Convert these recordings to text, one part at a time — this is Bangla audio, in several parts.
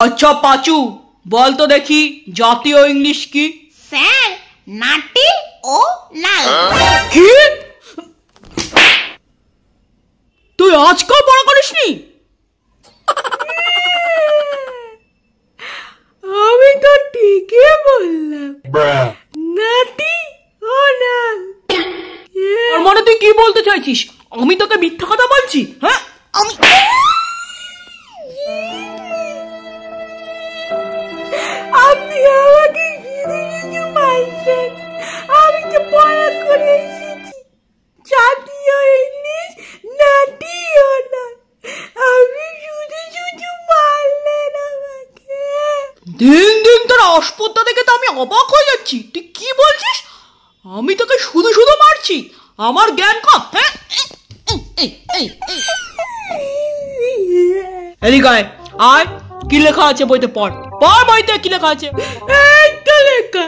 আচ্ছা পাঁচু, বল তো দেখি জাতীয় ইংলিশ কি? স্যার, নাটি ও লাল। কি? তুই আজকেও পড়া করিসনি? আমি তো ঠিকই বললাম, নাটি ও লাল। আর মানে তুই কি বলতে চাইছিস? আমি তোকে মিথ্যা কথা বলছি? হ্যাঁ, আপনি আমাকে কিছু মারছেন। আমি তো পড়া করে এসেছি জাতীয় ইংলিশ নাটি ও লাল। আপনি শুধু মারলেন আমাকে। দিন দিন তোর অস্পর্ধা দেখে তো আমি অবাক হয়ে যাচ্ছি। তুই কি বলছিস? আমি তোকে শুধু শুধু মারছি? আমার জ্ঞান কম? হ্যাঁ, এদিকে আয়, আয়, কি লেখা আছে বইতে পড়। পড় বইতে কি লেখা আছে। একটা লেখা,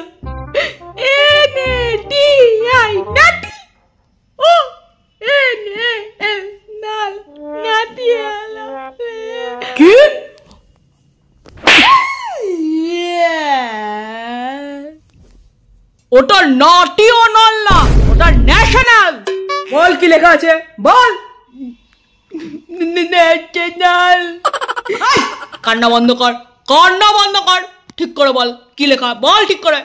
NATI নাটি ও NAL নাল, নাটি আলা। কি? ওটা নাটি ও নল না, ওটা ন্যাশনাল। বল কি লেখা আছে, বল। ন্যাশনাল। কান্না বন্ধ কর, কান্না বন্ধ কর। ঠিক করে বল কি লেখা, বল ঠিক করে।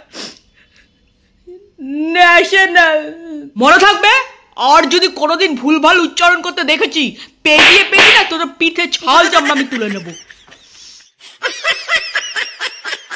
ন্যাশনাল। মনে থাকবে? আর যদি কোনোদিন ভুলভাল উচ্চারণ করতে দেখেছি, পেটিয়ে পেটিয়ে না তোর পিঠে ছাল চামড়া আমি তুলে নেবো।